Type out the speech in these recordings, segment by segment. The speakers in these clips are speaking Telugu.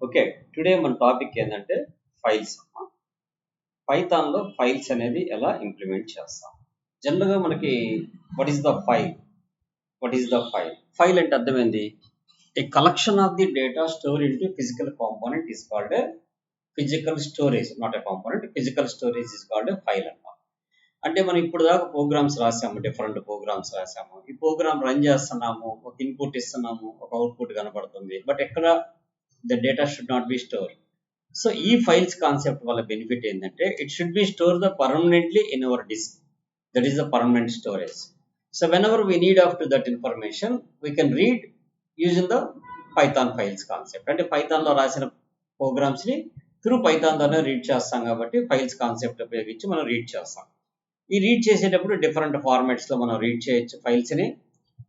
ఓకే, టుడే మన టాపిక్ ఏంటంటే ఫైల్స్. పైథాన్లో ఫైల్స్ అనేది ఎలా ఇంప్లిమెంట్ చేస్తాం. జనరల్గా మనకి what is the file file అంటే అర్థమైంది. A collection of the data store into physical component is called a physical storage, not a component. Physical storage is called a file అంటాం. అంటే మనం ఇప్పుడు దాకా ప్రోగ్రామ్స్ రాసాము, డిఫరెంట్ ప్రోగ్రామ్స్ రాసాము. ఈ ప్రోగ్రామ్ రన్ చేస్తున్నాము, ఒక ఇన్పుట్ ఇస్తున్నాము, ఒక అవుట్పుట్ కనబడుతుంది. బట్ ఎక్కడ the data should not be stored. So e-files concept వల్ల బెనిఫిట్ ఏంటంటే it should be stored permanently in our disk. That is the permanent storage. So whenever we need after that information, we can read using the Python files concept. అంటే Python లో రాసిన ప్రోగ్రామ్స్ ని త్రూ Python లోనే రీడ్ చేస్తాం కాబట్టి ఫైల్స్ కాన్సెప్ట్ ఉపయోగించి మనం రీడ్ చేస్తాం. ఈ రీడ్ చేసేటప్పుడు డిఫరెంట్ ఫార్మాట్స్ లో మనం రీడ్ చేయొచ్చు ఫైల్స్ ని.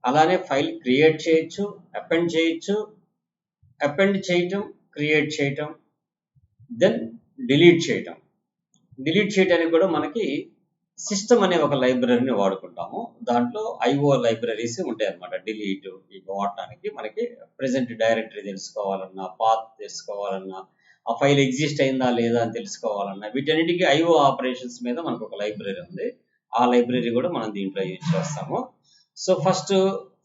అలానే ఫైల్ క్రియేట్ చేయొచ్చు, అపెండ్ చేయొచ్చు, అపెండ్ చేయటం, క్రియేట్ చేయటం, దెన్ డిలీట్ చేయటం. డిలీట్ చేయడానికి కూడా మనకి సిస్టమ్ అనే ఒక లైబ్రరీని వాడుకుంటాము. దాంట్లో ఐఓ లైబ్రరీస్ ఉంటాయి అన్నమాట. డిలీట్ ఈ వాడటానికి మనకి ప్రెసెంట్ డైరెక్టరీ తెలుసుకోవాలన్నా, పాత్ తెలుసుకోవాలన్నా, ఆ ఫైల్ ఎగ్జిస్ట్ అయిందా లేదా అని తెలుసుకోవాలన్నా, వీటన్నిటికీ ఐఓ ఆపరేషన్స్ మీద మనకు ఒక లైబ్రరీ ఉంది. ఆ లైబ్రరీ కూడా మనం దీంట్లో యూజ్ చేస్తాము. సో ఫస్ట్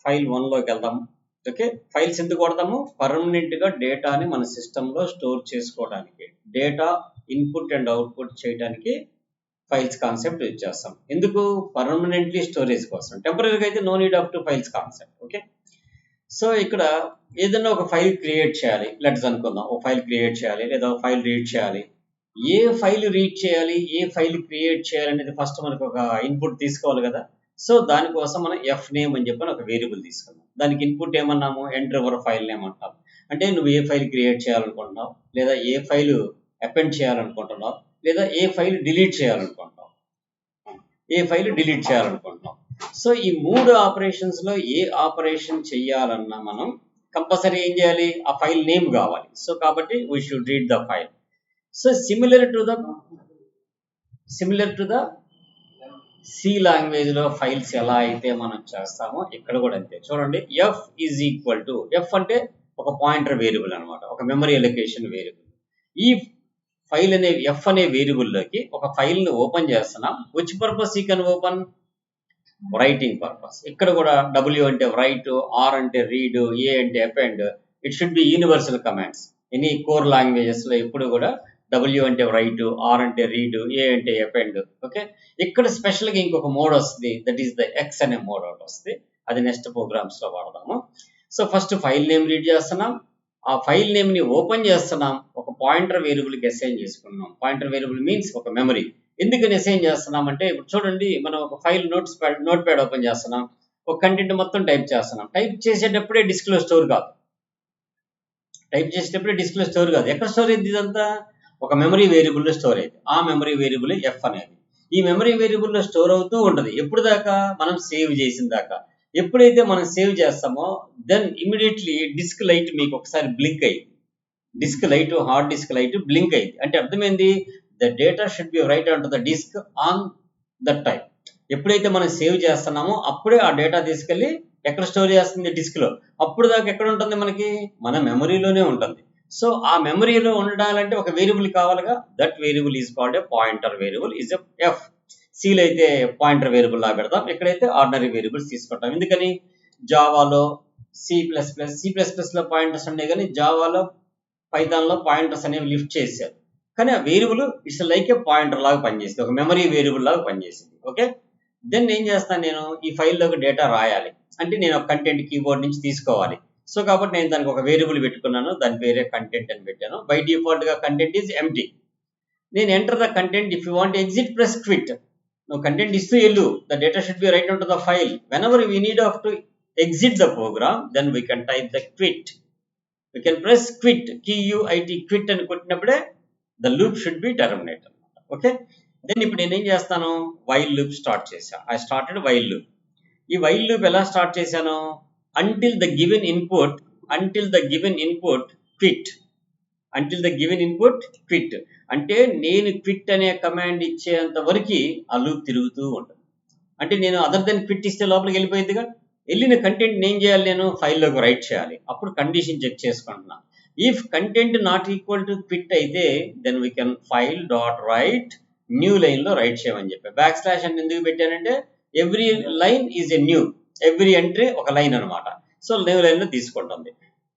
ఫైల్ 1లోకి వెళ్దాము. ఓకే, ఫైల్స్ ఎందుకు వాడతాము? పర్మనెంట్ గా డేటాని మన సిస్టంలో స్టోర్ చేసుకోవడానికి, డేటా ఇన్పుట్ అండ్ అవుట్పుట్ చేయడానికి ఫైల్స్ కాన్సెప్ట్ యూజ్ చేస్తాం. ఎందుకు? పర్మనెంట్లీ స్టోరేజ్ కోసం. టెంపరీగా అయితే no need of to files concept. Okay, so ఇక్కడ ఏదైనా ఒక ఫైల్ క్రియేట్ చేయాలి, లెట్స్ అనుకుందాం. ఒక ఫైల్ క్రియేట్ చేయాలి లేదా ఒక ఫైల్ రీడ్ చేయాలి. ఏ ఫైల్ రీడ్ చేయాలి, ఏ ఫైల్ క్రియేట్ చేయాలి అనేది ఫస్ట్ మనకు ఒక ఇన్పుట్ తీసుకోవాలి కదా. సో దానికోసం మనం ఎఫ్ నేమ్ అని చెప్పి ఒక వేరియబుల్ తీసుకున్నాం. దానికి ఇన్పుట్ ఏమన్నాము? ఎంటర్ యువర్ ఫైల్ నేమ్ అంటాం. అంటే నువ్వు ఏ ఫైల్ క్రియేట్ చేయాలనుకుంటున్నావు, లేదా ఏ ఫైల్ అపెండ్ చేయాలనుకుంటున్నావు, లేదా ఏ ఫైల్ డిలీట్ చేయాలనుకుంటున్నావు, సో ఈ 3 ఆపరేషన్స్ లో ఏ ఆపరేషన్ చేయాలన్నా మనం కంపల్సరీ ఏం చేయాలి? ఆ ఫైల్ నేమ్ కావాలి. సో కాబట్టి we should read the file. So similar to the C language లో ఫైల్స్ ఎలా అయితే మనం చేస్తామో ఇక్కడ కూడా అంతే. చూడండి, F is equal to, F అంటే ఒక పాయింటర్ వేరియబుల్ అనమాట, ఒక మెమరీ అలొకేషన్ వేరియబుల్. ఈ ఫైల్ అనే ఎఫ్ అనే వేరియబుల్ లోకి ఒక ఫైల్ ని ఓపెన్ చేస్తున్నాం. Which purpose you can open? Writing purpose. ఇక్కడ కూడా డబ్ల్యూ అంటే రైట్, ఆర్ అంటే రీడ్, ఏ అంటే append. It should B universal commands. Any core languages లో ఎప్పుడు కూడా డబ్ల్యూ అంటే రైట్, ఆర్ అంటే రీడ్, ఏ అంటే అపెండ్. ఓకే, ఇక్కడ స్పెషల్ గా ఇంకొక మోడ్ వస్తుంది, దట్ ఈస్ ద ఎక్స్ అనే మోడ్ ఒకటి వస్తుంది. అది నెక్స్ట్ ప్రోగ్రామ్స్ లో వాడదాము. So first file name read చేస్తున్నాం, ఆ ఫైల్ నేమ్ ని ఓపెన్ చేస్తున్నాం, ఒక పాయింటర్ వేరియబుల్ కి అసైన్ చేసుకున్నాం. పాయింటర్ వేరియబుల్ మీన్స్ ఒక మెమరీ. ఎందుకని అసైన్ చేస్తున్నాం అంటే, ఇప్పుడు చూడండి, మనం ఒక ఫైల్ నోట్ ప్యాడ్ ఓపెన్ చేస్తున్నాం, ఒక కంటెంట్ మొత్తం టైప్ చేస్తున్నాం. టైప్ చేసేటప్పుడే డిస్క్ లో స్టోర్ కాదు. ఎక్కడ స్టోర్ అయింది? ఇదంతా ఒక మెమరీ వేరియబుల్ లో స్టోర్ అయింది. ఆ మెమరీ వేరియబుల్ ఎఫ్ అనేది. ఈ మెమరీ వేరియబుల్ లో స్టోర్ అవుతూ ఉంటుంది. ఎప్పుడు దాకా? మనం సేవ్ చేసిన దాకా. ఎప్పుడైతే మనం సేవ్ చేస్తామో దెన్ ఇమీడియట్లీ డిస్క్ లైట్ మీకు ఒకసారి బ్లింక్ అయింది. Disk light, hard disk light blink అయింది. అంటే అర్థమైంది, the data should be write on to the disk on that time. ఎప్పుడైతే మనం సేవ్ చేస్తున్నామో అప్పుడే ఆ డేటా తీసుకెళ్ళి ఎక్కడ స్టోర్ చేస్తుంది? డిస్క్ లో. అప్పుడు దాకా ఎక్కడ ఉంటుంది? మనకి మన మెమరీలోనే ఉంటుంది. సో ఆ మెమరీలో ఉండాలంటే ఒక వేరియబుల్ కావాలిగా. That variable is called a pointer variable, is F. సీలో అయితే పాయింటర్ వేరియబుల్ లా పెడతాం, ఎక్కడైతే ఆర్డినరీ వేరియబుల్స్ తీసుకుంటాం. ఎందుకని? జావాలో, C++ లో పాయింటర్స్ ఉన్నాయి, కానీ జావాలో, పైథాన్ లో పాయింటర్స్ అనేవి లిఫ్ట్ చేశారు. కానీ ఆ variable it's like A pointer లాగా పనిచేసింది, ఒక మెమరీ వేరియబుల్ లాగా పనిచేసింది. ఓకే, దెన్ ఏం చేస్తాను? నేను ఈ ఫైల్లోకి డేటా రాయాలి అంటే నేను ఒక కంటెంట్ కీబోర్డ్ నుంచి తీసుకోవాలి. సో కాబట్టి నేను దానికి ఒక వేరియబుల్ పెట్టుకున్నాను, దాని పేరే కంటెంట్ అని పెట్టాను. బై డిఫాల్ట్ గా కంటెంట్ ఈజ్ ఎంప్టీ. నేను enter the content. If you want exit, press quit. నువ్వు కంటెంట్ ఇస్తూ వెళ్ళు, the data should be write on to the file. Whenever we need of to exit the program, then we can type the quit. We can press quit, QUIT, quit అని కొట్టినప్పుడే the loop should be terminate. Okay, then ఇప్పుడు నేనేం చేస్తాను? వైల్ లూప్ స్టార్ట్ చేశాను. I started while loop. ఈ వైల్ లూప్ ఎలా స్టార్ట్ చేశాను? Until the given input quit. అంటే నేను క్విట్ అనే కమాండ్ ఇచ్చేంత వరకు ఆ లూప్ తిరుగుతూ ఉంటుంది. అంటే నేను అదర్ దెన్ క్విట్ ఇస్తే లోపలికి వెళ్ళిపోయిందిగా. వెళ్ళిన కంటెంట్ ఏం చేయాలి? నేను ఫైల్లోకి రైట్ చేయాలి. అప్పుడు కండిషన్ చెక్ చేసుకుంటున్నా. If content not equal to quit అయితే then we can file dot write new లైన్లో రైట్ చేయమని చెప్పి బ్యాక్ స్లాష్ అని ఎందుకు పెట్టానంటే every line is a new, every entry ఒక లైన్ అనమాట. సో న్యూ లైన్లో తీసుకుంటుంది.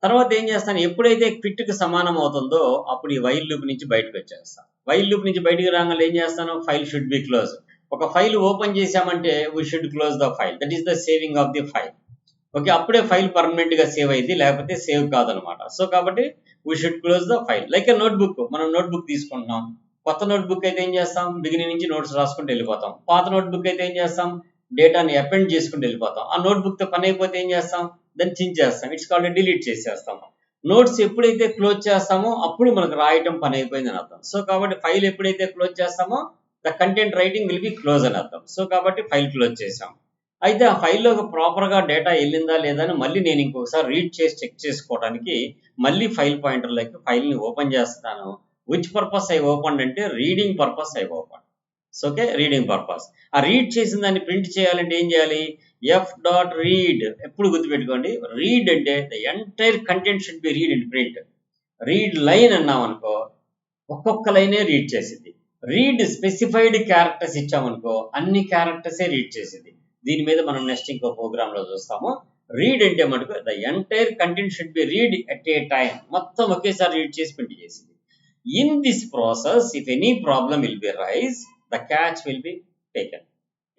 తర్వాత ఏం చేస్తాను, ఎప్పుడైతే క్విట్కి సమానం అవుతుందో అప్పుడు ఈ వైల్ లూప్ నుంచి బయటకు వచ్చేస్తాను. వైల్ లూప్ నుంచి బయటకు రాగానే ఏం చేస్తాను, ఫైల్ షుడ్ బి క్లోజ్. ఒక ఫైల్ ఓపెన్ చేసామంటే we should close the file, that is the saving of the file. Okay, అప్పుడే ఫైల్ పర్మనెంట్ గా సేవ్ అయింది, లేకపోతే సేవ్ కాదనమాట. సో కాబట్టి we should close the file. Like a notebook, మనం నోట్బుక్ తీసుకుంటున్నాం. కొత్త నోట్బుక్ అయితే ఏం చేస్తాం, బిగినింగ్ నుంచి నోట్స్ రాసుకుంటూ వెళ్ళిపోతాం. పాత నోట్బుక్ అయితే ఏం చేస్తాం, డేటాని అపెండ్ చేసుకుంటూ వెళ్ళిపోతాం. ఆ నోట్బుక్ తో పని అయిపోతే ఏం చేస్తాం, దాన్ని చించేస్తాం, ఇట్స్ కాల్డ్ డిలీట్ చేసేస్తాం. నోట్స్ ఎప్పుడైతే క్లోజ్ చేస్తామో అప్పుడు మనకు రాయటం పని అయిపోయింది అని అర్థం. సో కాబట్టి ఫైల్ ఎప్పుడైతే క్లోజ్ చేస్తామో the content writing will be close అని అర్థం. సో కాబట్టి ఫైల్ క్లోజ్ చేసాం. అయితే ఆ ఫైల్లో ప్రాపర్గా డేటా వెళ్ళిందా లేదా అని మళ్ళీ నేను ఇంకొకసారి రీడ్ చేసి చెక్ చేసుకోవడానికి మళ్ళీ ఫైల్ పాయింటర్లోకి ఫైల్ని ఓపెన్ చేస్తాను. విచ్ పర్పస్ ఐ ఓపెన్ అంటే reading purpose I open. So okay, reading purpose. ఆ రీడ్ చేసిన దాన్ని ప్రింట్ చేయాలంటే ఏం చేయాలి, ఎఫ్ డాట్ రీడ్. ఎప్పుడు గుర్తుపెట్టుకోండి, రీడ్ అంటే the entire content should be read in print. Read line అన్నాం అనుకో ఒక్కొక్క లైనే రీడ్ చేసింది. రీడ్ స్పెసిఫైడ్ క్యారెక్టర్స్ ఇచ్చామనుకో అన్ని క్యారెక్టర్సే రీడ్ చేసింది. దీని మీద మనం నెక్స్ట్ ఇంకో ప్రోగ్రామ్ లో చూస్తాము. రీడ్ అంటే మటుకు the entire content should be read at a time, మొత్తం ఒకేసారి రీడ్ చేసి ప్రింట్ చేసింది. In this process if any problem will be raise, the catch will be taken.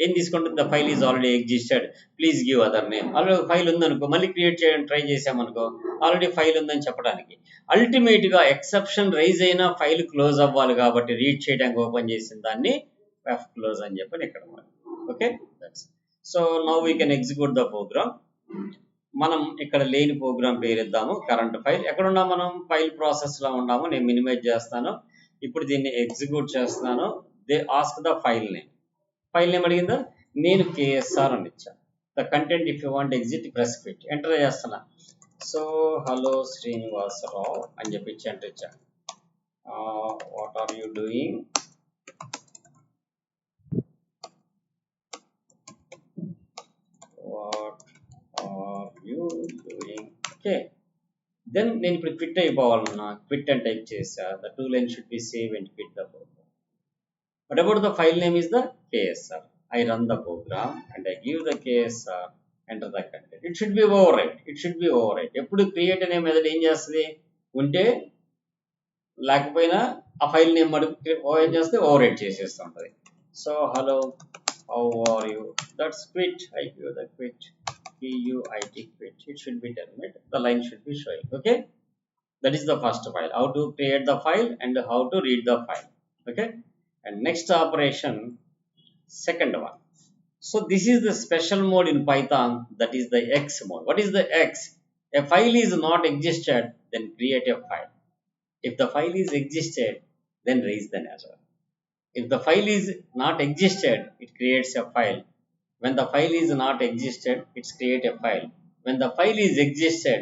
ఏం తీసుకుంటుంది, the file is already existed, please give other name. Already file ఉందనుకో, మళ్ళీ క్రియేట్ చేయడానికి ట్రై చేసామనుకో, ఆల్రెడీ ఫైల్ ఉందని చెప్పడానికి. అల్టిమేట్ గా ఎక్సెప్షన్ రైజ్ అయినా ఫైల్ క్లోజ్ అవ్వాలి కాబట్టి రీడ్ చేయడానికి ఓపెన్ చేసిన దాన్ని ఎఫ్ క్లోజ్ అని చెప్పని ఇక్కడ. Okay, so now we can execute the program. మనం ఇక్కడ లేని ప్రోగ్రామ్ పేరు ఇద్దాము, కరెంట్ ఫైల్. ఎక్కడున్నాం మనం, ఫైల్ ప్రాసెస్ లో ఉన్నాము. నేను మినిమైజ్ చేస్తాను. ఇప్పుడు దీన్ని ఎగ్జిక్యూట్ చేస్తున్నాను. They ask the file name. File name అడిగిందా, నేను కేఎస్ఆర్ అని ఇచ్చాను. The content if you want exit press quit. Enter చేస్తున్నా. సో హలో శ్రీనివాసరావు అని చెప్పి ఇచ్చి ఎంటర్ ఇచ్చాను. What are you doing, what are you doing. Okay, then నేను ఇప్పుడు క్విట్ అయిపోవాలన్నా క్విట్ అని టైప్ చేసా. The two line should be save and quit the program. What about the file name is the KSR. I run the program and I give the KSR, enter the content. It should be overwrite. It should be overwrite. ఎప్పుడు క్రియేట్ అనే మెథడ్ ఏం చేస్తుంది, ఉంటే లేకపోయినా ఆ ఫైల్ నేమ్ ఏం చేస్తే ఓవర్రైట్ చేసేస్తూ ఉంటుంది. So hello how are you, that's quit. I give the quit, QUIT quit. It should be terminate. The line should be showing. Okay, that is the first file. How to create the file and how to read the file. Okay, and next operation, second one. So this is the special mode in Python, that is the X mode. What is the X? A file is not existed, then create a file. If the file is existed, then raise the error. If the file is not existed, it creates a file. When the file is not existed, it's create a file. When the file is existed,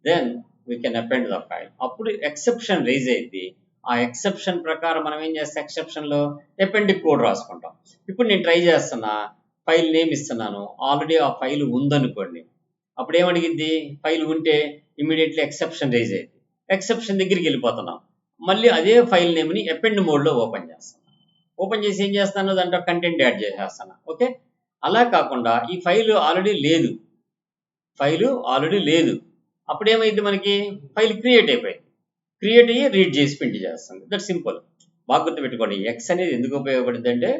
then we can append the file. అప్పుడు ఎక్సెప్షన్ రైజ్ అయింది. ఆ ఎక్సెప్షన్ ప్రకారం మనం ఏం చేస్తాం, ఎక్సెప్షన్ లో అపెండ్ కోడ్ రాసుకుంటాం. ఇప్పుడు నేను ట్రై చేస్తున్నా, ఫైల్ నేమ్ ఇస్తున్నాను. ఆల్రెడీ ఆ ఫైల్ ఉందనుకోండి, అప్పుడు ఏమడిగిద్ది, ఫైల్ ఉంటే ఇమీడియట్లీ ఎక్సెప్షన్ రైజ్ అయింది. ఎక్సెప్షన్ దగ్గరికి వెళ్ళిపోతున్నాం. మళ్ళీ అదే ఫైల్ నేమ్ ని అపెండ్ మోడ్ లో ఓపెన్ చేస్తాను. ఓపెన్ చేసి ఏం చేస్తాను, దాంట్లో కంటెంట్ యాడ్ చేసేస్తాను. ఓకే, అలా కాకుండా ఈ ఫైల్ ఆల్రెడీ లేదు, ఫైల్ ఆల్రెడీ లేదు, అప్పుడు ఏమైంది, మనకి ఫైల్ క్రియేట్ అయిపోయింది. క్రియేట్ అయ్యి రీడ్ చేసి ప్రింట్ చేస్తుంది. That simple. బాగా గుర్తుపెట్టుకోండి. ఎక్స్ అనేది ఎందుకు ఉపయోగపడుతుంది అంటే,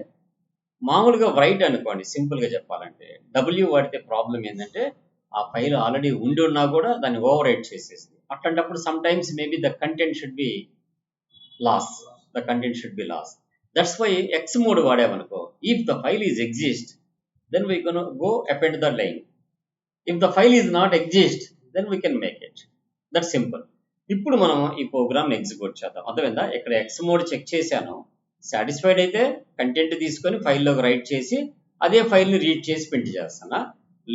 మామూలుగా రైట్ అనుకోండి, సింపుల్గా చెప్పాలంటే డబ్ల్యూ వాడితే ప్రాబ్లం ఏంటంటే ఆ ఫైల్ ఆల్రెడీ ఉండి ఉన్నా కూడా దాన్ని ఓవర్ రైట్ చేసేస్తుంది. అట్లాంటప్పుడు sometimes maybe the content should be loss, the content should be loss. That's why X mode వాడామనుకో, if the file is exist then we can go append the line. If the file is not exist then we can make it. That simple. ఇప్పుడు మనం ఈ ప్రోగ్రామ్ ఎగ్జిక్యూట్ చేద్దాం. అర్థమైందా, ఇక్కడ ఎక్స్ మోడ్ చెక్ చేశాను, సాటిస్ఫైడ్ అయితే కంటెంట్ తీసుకొని ఫైల్లోకి రైట్ చేసి అదే ఫైల్ని రీడ్ చేసి ప్రింట్ చేస్తానా.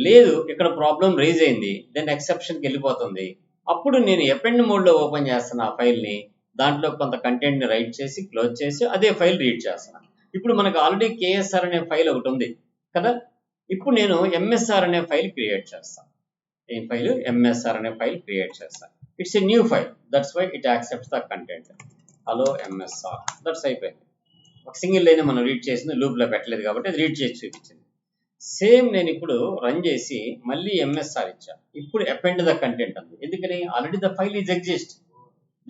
లేదు, ఇక్కడ ప్రాబ్లం రైజ్ అయింది, దెన్ ఎక్సెప్షన్కి వెళ్ళిపోతుంది. అప్పుడు నేను అపెండ్ మోడ్లో ఓపెన్ చేస్తాను ఆ ఫైల్ని, దాంట్లో కొంత కంటెంట్ని రైట్ చేసి క్లోజ్ చేసి అదే ఫైల్ రీడ్ చేస్తాను. ఇప్పుడు మనకు ఆల్రెడీ కేఎస్ఆర్ అనే ఫైల్ ఒకటి ఉంది కదా. ఇప్పుడు నేను ఎంఎస్ఆర్ అనే ఫైల్ క్రియేట్ చేస్తాను. ఈ ఫైల్ ఎంఎస్ఆర్ అనే ఫైల్ క్రియేట్ చేస్తాను. It's a new file. That's why it accepts the content. Hello MSR. That's అయిపోయింది. ఒక సింగిల్ లైన్ మనం రీడ్ చేసింది లూప్లో పెట్టలేదు కాబట్టి అది రీడ్ చేసి చూపించింది. సేమ్ నేను ఇప్పుడు రన్ చేసి మళ్ళీ ఎంఎస్ఆర్ ఇచ్చా. ఇప్పుడు అపెండ్ ద కంటెంట్ అంది. ఎందుకని already the file is exist.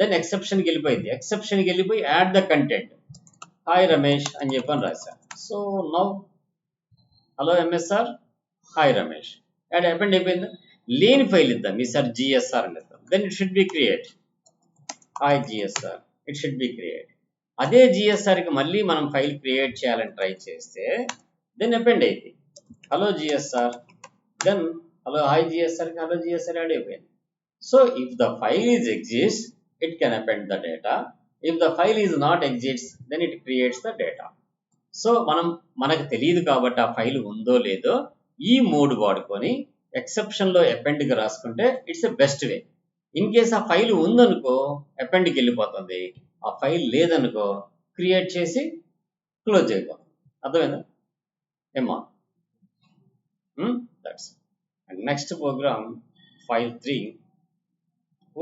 Then ఎక్సెప్షన్కి వెళ్ళిపోయింది. ఎక్సెప్షన్కి వెళ్ళిపోయి add the content. Hi Ramesh అని చెప్పని రాశా. So now hello MSR hi Ramesh add append అయిపోయింది. లేని ఫైల్ ఇద్దాం ఈసారి జిఎస్ఆర్ అని ఇద్దాం. Then it should be create. Hi GSR it should be create. అదే జిఎస్ఆర్కి మళ్ళీ మనం ఫైల్ క్రియేట్ చేయాలని ట్రై చేస్తే దెన్ అపెండ్ అయింది. Hello GSR. Then hello hi జిఎస్ఆర్కి హలో జిఎస్ఆర్ యాడ్ అయిపోయింది. So if the file is exist it can append the data. If the file is not exist then it creates the data. So మనకు తెలియదు కాబట్టి ఆ ఫైల్ ఉందో లేదో ఈ మోడ్ వాడుకొని ఎక్సెప్షన్లో అపెండ్కి రాసుకుంటే it's a best way. In case ఆ ఫైల్ ఉందనుకో అపెండ్కి వెళ్ళిపోతుంది. ఆ ఫైల్ లేదనుకో క్రియేట్ చేసి క్లోజ్ అయిపోతుంది. అర్థమైందా ఏమా? That's next programme file 3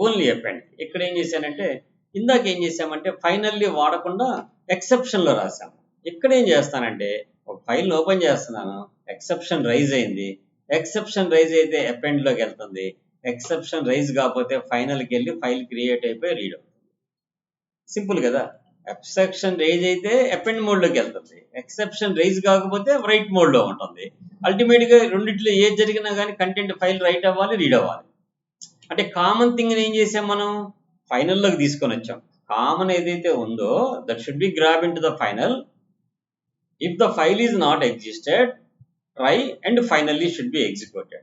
only append. ఇక్కడ ఏం చేశానంటే ఇందాక ఏం చేసామంటే ఫైనల్లీ వాడకుండా ఎక్సెప్షన్లో రాసాము. ఇక్కడ ఏం చేస్తానంటే ఒక ఫైల్ ఓపెన్ చేస్తున్నాను, ఎక్సెప్షన్ రైజ్ అయింది. ఎక్సెప్షన్ రైజ్ అయితే అపెండ్లోకి వెళ్తుంది. ఎక్సెప్షన్ రైజ్ కాకపోతే ఫైనల్కి వెళ్ళి ఫైల్ క్రియేట్ అయిపోయి రీడ్ అవుతుంది. సింపుల్ కదా. ఎక్సెప్షన్ రైజ్ అయితే అపెండ్ మోడ్లోకి వెళ్తుంది. ఎక్సెప్షన్ రైజ్ కాకపోతే రైట్ మోడ్లో ఉంటుంది. అల్టిమేట్గా రెండిట్లో ఏది జరిగినా కానీ కంటెంట్ ఫైల్ రైట్ అవ్వాలి, రీడ్ అవ్వాలి. అంటే కామన్ థింగ్ ఏం చేసాం మనం ఫైనల్లోకి తీసుకొని వచ్చాం. కామన్ ఏదైతే ఉందో that should be grab in to the final. If the file is not existed try and finally should be executed.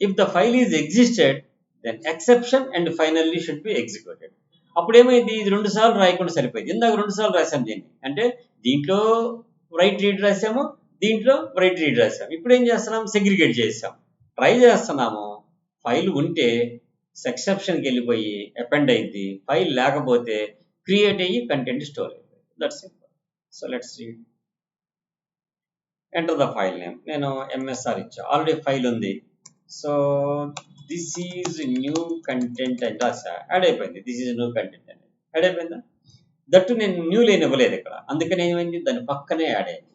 If the file is existed then exception and finally should be executed. అప్పుడు ఏమైంది ఇది 2 సార్లు రాయకుండా సరిపోయింది. ఇందాక 2 సార్లు రాసాము దీన్ని. అంటే దీంట్లో రైట్ రీడ్ రాసాము, దీంట్లో రైట్ రీడ్ రాసాము. ఇప్పుడు ఏం చేస్తున్నాం సెగ్రిగేట్ చేసాం. ట్రై చేస్తున్నాము. ఫైల్ ఉంటే ఎక్సెప్షన్కి వెళ్ళిపోయి అపెండ్ అయింది. ఫైల్ లేకపోతే క్రియేట్ అయ్యి కంటెంట్ స్టోర్ అయిపోయింది. That's simple. So let's read. Enter the file name. నేను ఎంఎస్ఆర్ ఇచ్చా. ఆల్రెడీ ఫైల్ ఉంది. So this is new content అని రాసా. యాడ్ అయిపోయింది. దిస్ ఈజ్ న్యూ కంటెంట్ అని యాడ్ అయిపోయిందా? దట్టు నేను న్యూ లైన్ ఇవ్వలేదు ఇక్కడ. అందుకని ఏమైంది దాని పక్కనే యాడ్ అయింది.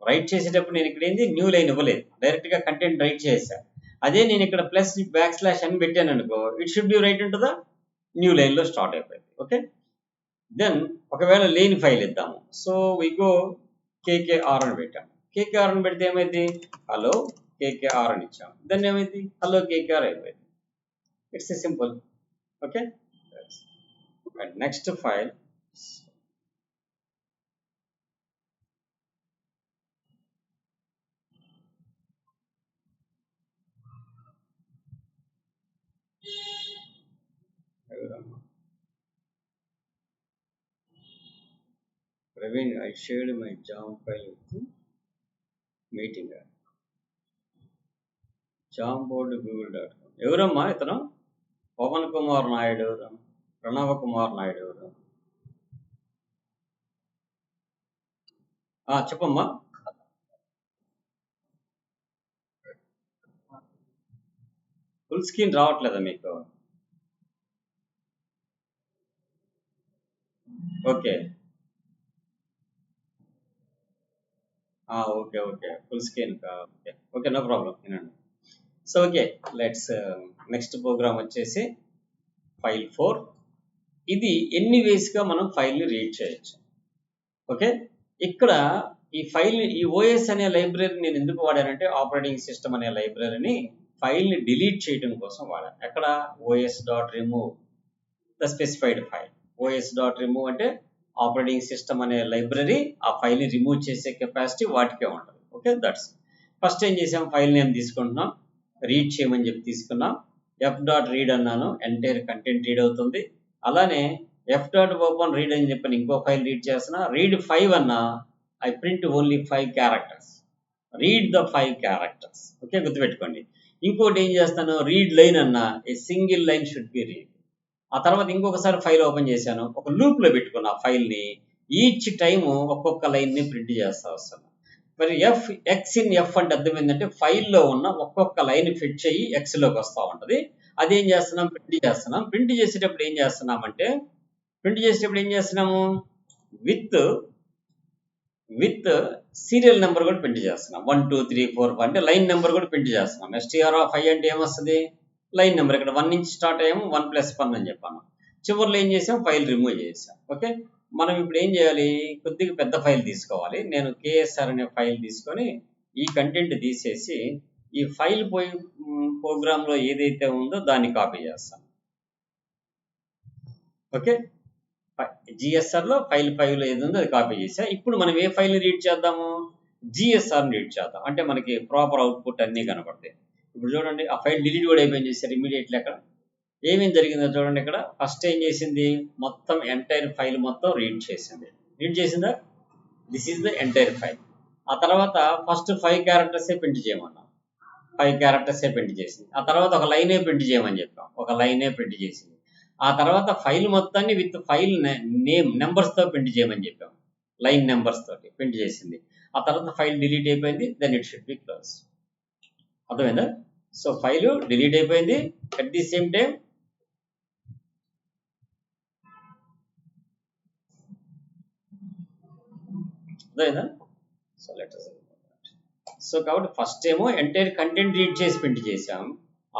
రైట్ చేసేటప్పుడు నేను ఇక్కడ ఏంది న్యూ లైన్ ఇవ్వలేదు. డైరెక్ట్గా కంటెంట్ రైట్ చేసా. అదే నేను ఇక్కడ ప్లస్ బ్యాక్ / అని పెట్టాను అనుకో ఇట్ షుడ్ బి రైట్ ఉంటుందా న్యూ లైన్లో స్టార్ట్ అయిపోయింది. ఓకే. దెన్ ఒకవేళ లేని ఫైల్ ఇద్దాము. సో వి గో కేకేఆర్ అని పెట్టాము. కేకేఆర్ అని పెడితే ఏమైంది హలో కేకేఆర్ అని ఇచ్చాము. దాన్ని ఏమైంది హలో కేకేఆర్ అయిపోయింది. It's a simple. Okay. Next file Praveen, I shared my JAM file with meeting. jamboard.google.com. ఎవరమ్మా ఇతను? పవన్ కుమార్ నాయుడు ఎవరు? ప్రణవ కుమార్ నాయుడు ఎవరు? చెప్పమ్మా. ఫుల్ స్క్రీన్ రావట్లేదా మీకు? Okay okay okay full screen okay okay no problem. వినండి. So okay let's next program వచ్చేసి ఫైల్ 4. ఇది ఎన్ని వేస్గా మనం ఫైల్ని రీడ్ చేయొచ్చు. ఓకే. ఇక్కడ ఈ ఫైల్ ఈ ఓఎస్ అనే లైబ్రరీ నేను ఎందుకు వాడానంటే ఆపరేటింగ్ సిస్టమ్ అనే లైబ్రరీని ఫైల్ని డిలీట్ చేయడం కోసం వాడాను. ఎక్కడ os.remove the specified file. os.remove అంటే ఆపరేటింగ్ సిస్టమ్ అనే లైబ్రరీ ఆ ఫైల్ని రిమూవ్ చేసే కెపాసిటీ వాటికే ఉంటుంది. ఓకే. దట్స్ ఫస్ట్ ఏం చేసాం ఫైల్ నేమ్ తీసుకుంటున్నాం, రీడ్ చేయమని చెప్పి తీసుకున్నాం. f.read అన్నాను, ఎంటైర్ కంటెంట్ రీడ్ అవుతుంది. అలానే f.open read అని చెప్పి ఇంకో ఫైల్ రీడ్ చేస్తున్నా. read 5 అన్నా I print only 5 characters. Read the 5 characters. Okay గుర్తుపెట్టుకోండి. ఇంకోటి ఏం చేస్తాను రీడ్ లైన్ అన్నా a single line should be read. ఆ తర్వాత ఇంకొకసారి ఫైల్ ఓపెన్ చేశాను, ఒక లూప్లో పెట్టుకున్న ఆ ఫైల్ని ఈచ్ టైము ఒక్కొక్క లైన్ని ప్రింట్ చేస్తూ వస్తాను. మరి ఎక్స్ ఇన్ ఎఫ్ అంటే అర్థం ఏంటంటే ఫైల్లో ఉన్న ఒక్కొక్క లైన్ ఫిట్ చేయి ఎక్స్లోకి వస్తూ ఉంటుంది. అదేం చేస్తున్నాం, ప్రింట్ చేస్తున్నాం. ప్రింట్ చేసేటప్పుడు ఏం చేస్తున్నామంటే విత్ విత్ సీరియల్ నెంబర్ కూడా ప్రింట్ చేస్తున్నాం. 1 2 3 4 అంటే లైన్ నెంబర్ కూడా ప్రింట్ చేస్తున్నాం. STR అంటే ఏమొస్తుంది, లైన్ నెంబర్. ఇక్కడ 1 నుంచి స్టార్ట్ అయ్యాము, 1+1 అని చెప్పాను. చివరిలో ఏం చేసాం, ఫైల్ రిమూవ్ చేసాం. ఓకే, మనం ఇప్పుడు ఏం చేయాలి, కొద్దిగా పెద్ద ఫైల్ తీసుకోవాలి. నేను KSR అనే ఫైల్ తీసుకొని ఈ కంటెంట్ తీసేసి ఈ ఫైల్ ప్రోగ్రామ్ లో ఏదైతే ఉందో దాన్ని కాపీ చేస్తాను. ఓకే, GSR లో ఫైల్ 5 ఏది ఉందో అది కాపీ చేసా. ఇప్పుడు మనం ఏ ఫైల్ రీడ్ చేద్దాము, GSR రీడ్ చేద్దాం. అంటే మనకి ప్రాపర్ అవుట్పుట్ అన్నీ కనపడతాయి. ఇప్పుడు చూడండి, ఆ ఫైల్ డిలీట్ కూడా అయిపోయింది చేశారు ఇమీడియట్లీ. అక్కడ ఏమేమి జరిగిందో చూడండి. ఇక్కడ ఫస్ట్ ఏం చేసింది, మొత్తం ఎంటైర్ ఫైల్ మొత్తం రీడ్ చేసిందా. This is the entire file. ఆ తర్వాత ఫస్ట్ 5 క్యారెక్టర్సే ప్రింట్ చేయమన్నాం, 5 క్యారెక్టర్సే ప్రింట్ చేసింది. ఆ తర్వాత ఒక లైనే ప్రింట్ చేయమని చెప్పాం, ఒక లైనే ప్రింట్ చేసింది. ఆ తర్వాత ఫైల్ మొత్తాన్ని విత్ ఫైల్ నేమ్ నెంబర్స్తో ప్రింట్ చేయమని చెప్పాం, లైన్ నెంబర్స్ తోటి ప్రింట్ చేసింది. ఆ తర్వాత ఫైల్ డిలీట్ అయిపోయింది. Then it should be close. అర్థమైందా? సో ఫైల్ డిలీట్ అయిపోయింది. అట్ ది సేమ్ టైం అర్థమైందా? సో సో కాబట్టి ఫస్ట్ ఏమో ఎంటైర్ కంటెంట్ రీడ్ చేసి ప్రింట్ చేసాం.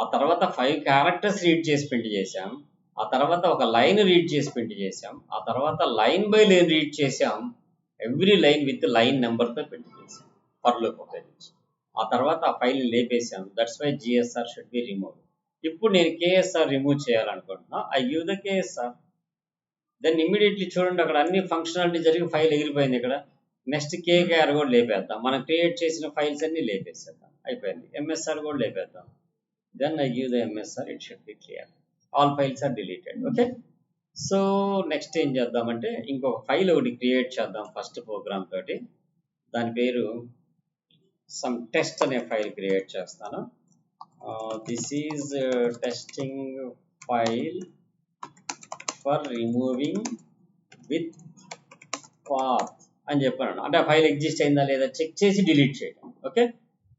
ఆ తర్వాత 5 క్యారెక్టర్స్ రీడ్ చేసి ప్రింట్ చేసాం. ఆ తర్వాత ఒక లైన్ రీడ్ చేసి ప్రింట్ చేసాం. ఆ తర్వాత లైన్ బై లైన్ రీడ్ చేసాం. ఎవ్రీ లైన్ విత్ లైన్ నెంబర్తో ప్రింట్ చేసాం ఫర్ లూప్ ఉపయోగించి. ఆ తర్వాత ఆ ఫైల్ని లేపేసాం. That's why GSR should be remove. ఇప్పుడు నేను KSR రిమూవ్ చేయాలనుకుంటున్నా. I give the KSR. Then immediately చూడండి, అక్కడ అన్ని ఫంక్షనాలిటీ జరిగి ఫైల్ ఎగిరిపోయింది. ఇక్కడ నెక్స్ట్ KKR కూడా లేపేద్దాం. మనం క్రియేట్ చేసిన ఫైల్స్ అన్ని లేపేసేద్దాం. అయిపోయింది. MSR కూడా లేపేద్దాం. Then I give the MSR. It should be clear. All files are deleted. Okay, so next ఏం చేద్దామంటే ఇంకొక ఫైల్ ఒకటి క్రియేట్ చేద్దాం ఫస్ట్ ప్రోగ్రామ్ తోటి. దాని పేరు సమ్ టెస్ట్ అనే ఫైల్ క్రియేట్ చేస్తాను. This is testing file for removing with path అని చెప్పాను. అంటే ఆ ఫైల్ ఎగ్జిస్ట్ అయిందా లేదా చెక్ చేసి డిలీట్ చేయడం. ఓకే,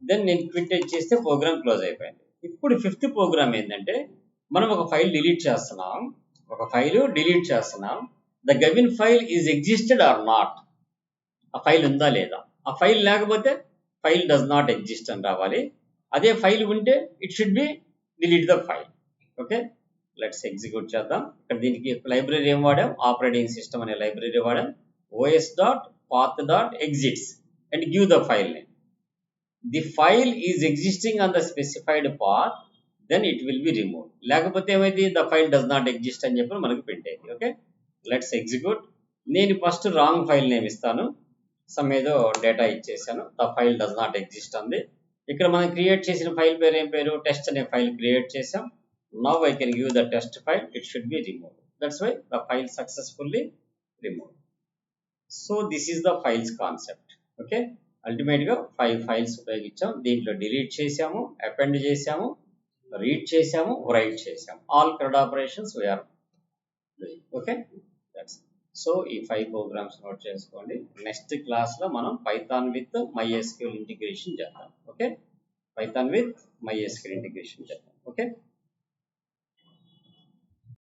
దెన్ నేను క్విట్ చేస్తే ప్రోగ్రామ్ క్లోజ్ అయిపోయింది. ఇప్పుడు 5th ప్రోగ్రామ్ ఏంటంటే మనం ఒక ఫైల్ డిలీట్ చేస్తున్నాం. The given file is existed or not. ఆ ఫైల్ ఉందా లేదా. ఆ ఫైల్ లేకపోతే ఫైల్ డస్ నాట్ ఎగ్జిస్ట్ అని రావాలి. అదే ఫైల్ ఉంటే it should B delete the file. Okay, let's execute చేద్దాం. ఇక్కడ దీనికి లైబ్రరీ ఏం వాడాం, ఆపరేటింగ్ సిస్టమ్ అనే library వాడాం. os.path.exits and give the file name. The file is existing on the specified path, then it will be removed. లేకపోతే ఏమైంది, the file does not exist అని చెప్పి మనకు ప్రింట్ అయింది. Okay, let's execute. నేను ఫస్ట్ రాంగ్ ఫైల్ నేమ్ ఇస్తాను. సమ్ ఏదో డేటా ఇచ్చేసాను. The file does not exist అంది. ఇక్కడ మనం క్రియేట్ చేసిన ఫైల్ పేరు ఏం పేరు, టెస్ట్ అనే ఫైల్ క్రియేట్ చేసాం. Now I can give the test file. It should be removed. That's why the file successfully removed. So this is the files concept. Okay, అల్టిమేట్గా 5 ఫైల్స్ ఉపయోగించాం. దీంట్లో డిలీట్ చేసాము, అపెండ్ చేసాము, రీడ్ చేసాము, రైట్ చేసాము. All CRUD operations we are doing. Okay, that's. So ఈ 5 ప్రోగ్రామ్స్ నోట్ చేసుకోండి. నెక్స్ట్ క్లాస్లో మనం పైథాన్ విత్ MySQL ఇంటిగ్రేషన్ చేద్దాం. Okay, Python with MySQL integration చేద్దాం. ఓకే.